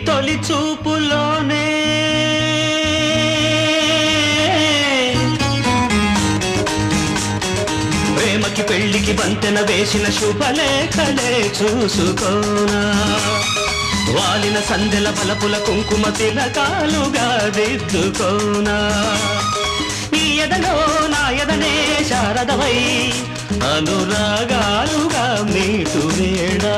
తొలి చూపులోనే ప్రేమకి పెళ్లికి బంతెన వేసిన శుభలేఖలే చూసుకోనా వాలిన సందెల బలపుల కుంకుమ తిలకాలుగా దిద్దుకోనా ఈ ఎదలో నా ఎదనే శారదవై అనురాగాలుగా మీటు వేడా